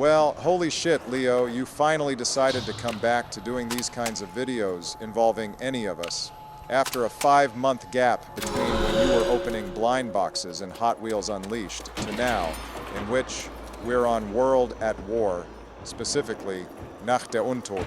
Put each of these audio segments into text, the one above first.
Well, holy shit, Leo, you finally decided to come back to doing these kinds of videos involving any of us. After a 5-month gap between when you were opening blind boxes in Hot Wheels Unleashed to now, in which we're on World at War, specifically Nacht Der Untoten.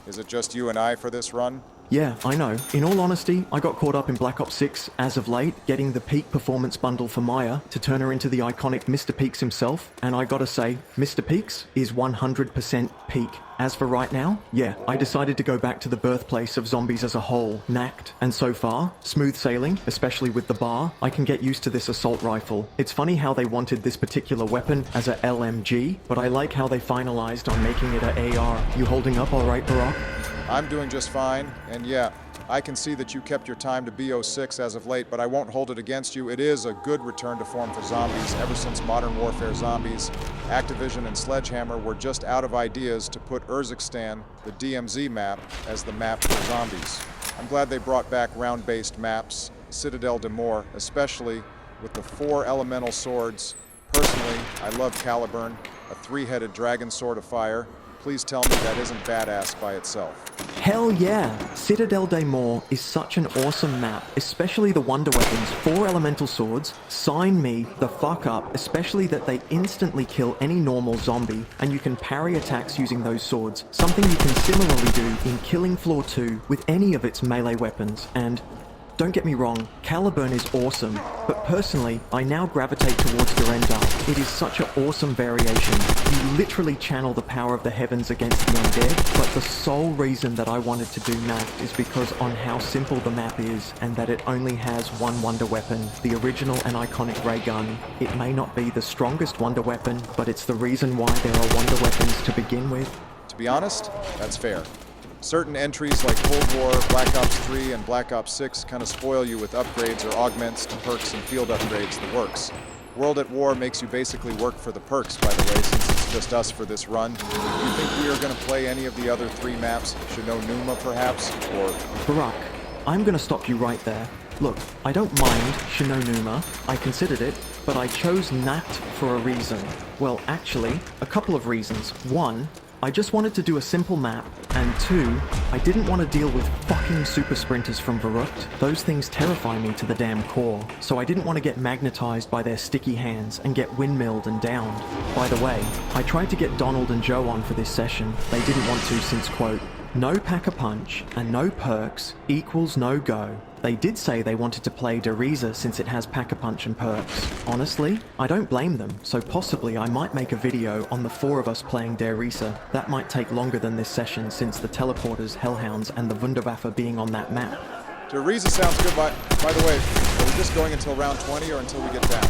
Is it just you and I for this run? Yeah, I know. In all honesty, I got caught up in Black Ops 6 as of late, getting the peak performance bundle for Maya to turn her into the iconic Mr. Peaks himself, and I gotta say, Mr. Peaks is 100% peak. As for right now, yeah, I decided to go back to the birthplace of zombies as a whole, Nacht, and so far, smooth sailing, especially with the bar. I can get used to this assault rifle. It's funny how they wanted this particular weapon as a LMG, but I like how they finalized on making it a AR. You holding up all right, Barack? I'm doing just fine, and yeah, I can see that you kept your time to BO6 as of late, but I won't hold it against you. It is a good return to form for zombies. Ever since Modern Warfare Zombies, Activision and Sledgehammer were just out of ideas to put Urzikstan, the DMZ map, as the map for zombies. I'm glad they brought back round-based maps, Citadel de Mort, especially with the 4 elemental swords. Personally, I love Caliburn, a 3-headed dragon sword of fire. Please tell me that isn't badass by itself. Hell yeah! Citadel de Mort is such an awesome map, especially the wonder weapons, 4 elemental swords. Sign me the fuck up, especially that they instantly kill any normal zombie, and you can parry attacks using those swords, something you can similarly do in Killing Floor 2 with any of its melee weapons, and don't get me wrong, Caliburn is awesome, but personally, I now gravitate towards Durendal. It is such an awesome variation. You literally channel the power of the heavens against the undead, but the sole reason that I wanted to do Nacht is because on how simple the map is, and that it only has one wonder weapon, the original and iconic ray gun. It may not be the strongest wonder weapon, but it's the reason why there are wonder weapons to begin with. To be honest, that's fair. Certain entries like Cold War, Black Ops 3, and Black Ops 6 kind of spoil you with upgrades or augments to perks and field upgrades, the works. World at War makes you basically work for the perks, by the way, since it's just us for this run. Do you think we are going to play any of the other 3 maps? Numa, perhaps? Or... Barack, I'm going to stop you right there. Look, I don't mind Numa, I considered it, but I chose Nacht for a reason. Well, actually, a couple of reasons. One, I just wanted to do a simple map, and 2, I didn't want to deal with fucking super sprinters from Verrückt. Those things terrify me to the damn core, so I didn't want to get magnetized by their sticky hands and get windmilled and downed. By the way, I tried to get Donald and Joe on for this session. They didn't want to since, quote, no pack-a-punch and no perks equals no go. They did say they wanted to play Der Riese since it has pack-a-punch and perks. Honestly, I don't blame them, so possibly I might make a video on the 4 of us playing Der Riese. That might take longer than this session since the teleporters, hellhounds, and the Wunderwaffe being on that map. Der Riese sounds good, by the way, are we just going until round 20 or until we get down?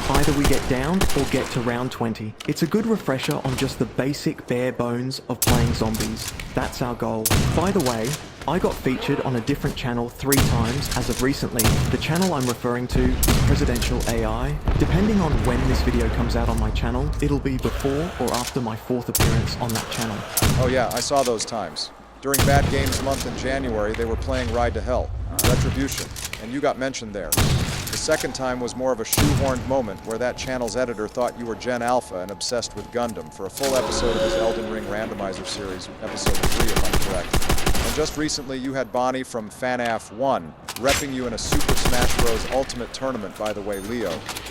Either we get downed or get to round 20. It's a good refresher on just the basic bare bones of playing zombies. That's our goal. By the way, I got featured on a different channel 3 times as of recently. The channel I'm referring to is Presidential AI. Depending on when this video comes out on my channel, it'll be before or after my 4th appearance on that channel. Oh yeah, I saw those times. During Bad Games Month in January, they were playing Ride to Hell, Retribution, and you got mentioned there. The second time was more of a shoehorned moment where that channel's editor thought you were Gen Alpha and obsessed with Gundam for a full episode of his Elden Ring Randomizer series, episode 3 if I'm correct. And just recently you had Bonnie from FanAF 1, repping you in a Super Smash Bros. Ultimate tournament, by the way, Leo.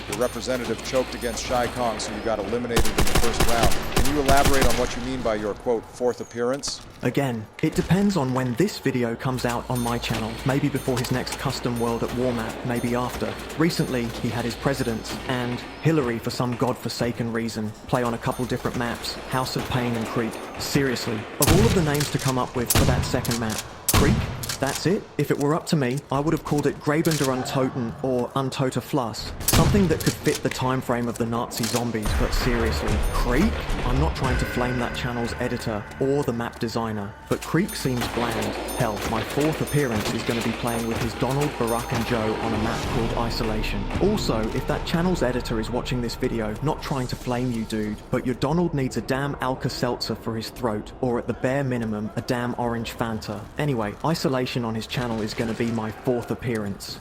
Your representative choked against Shai Kong, so you got eliminated in the first round. Can you elaborate on what you mean by your, quote, 4th appearance? Again, it depends on when this video comes out on my channel. Maybe before his next custom World at War map, maybe after. Recently, he had his presidents, and Hillary for some godforsaken reason, play on a couple different maps, House of Pain and Creek. Seriously, of all of the names to come up with for that second map, Creek? That's it. If it were up to me, I would have called it Graben der Untoten or Untote Fluss. Something that could fit the time frame of the Nazi zombies, but seriously, Creek? I'm not trying to flame that channel's editor or the map designer, but Creek seems bland. Hell, my 4th appearance is going to be playing with his Donald, Barack and Joe on a map called Isolation. Also, if that channel's editor is watching this video, not trying to flame you dude, but your Donald needs a damn Alka-Seltzer for his throat, or at the bare minimum, a damn orange Fanta. Anyway, Isolation on his channel is going to be my 4th appearance.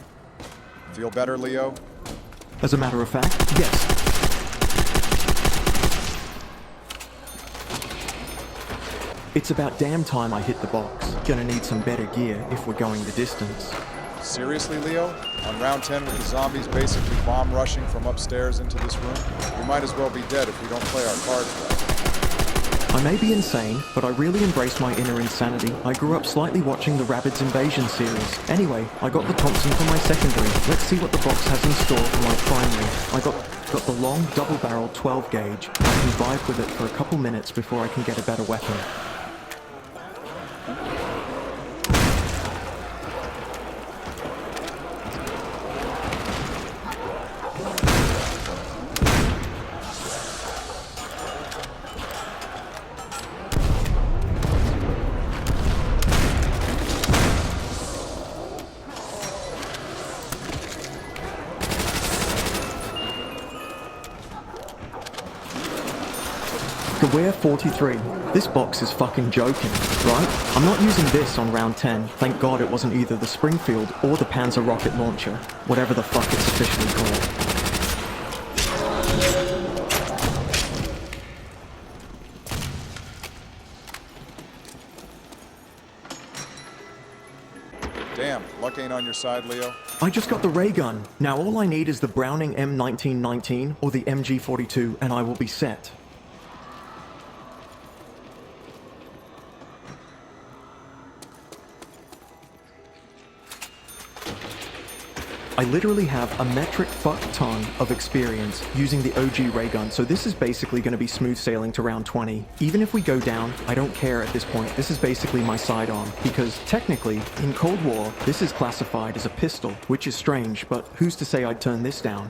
Feel better, Leo? As a matter of fact, yes. It's about damn time I hit the box. Gonna need some better gear if we're going the distance. Seriously, Leo? On round 10 with the zombies basically bomb rushing from upstairs into this room? We might as well be dead if we don't play our cards right. I may be insane, but I really embrace my inner insanity. I grew up slightly watching the Rabbids Invasion series. Anyway, I got the Thompson for my secondary. Let's see what the box has in store for my primary. I got the long, double-barreled 12 gauge. I can vibe with it for a couple minutes before I can get a better weapon. We're 43. This box is fucking joking, right? I'm not using this on round 10. Thank God it wasn't either the Springfield or the Panzer rocket launcher, whatever the fuck it's officially called. Damn, luck ain't on your side, Leo. I just got the ray gun. Now all I need is the Browning M1919 or the MG42 and I will be set. I literally have a metric fuck ton of experience using the OG ray gun, so this is basically going to be smooth sailing to round 20. Even if we go down, I don't care at this point. This is basically my sidearm, because technically, in Cold War, this is classified as a pistol, which is strange, but who's to say I'd turn this down?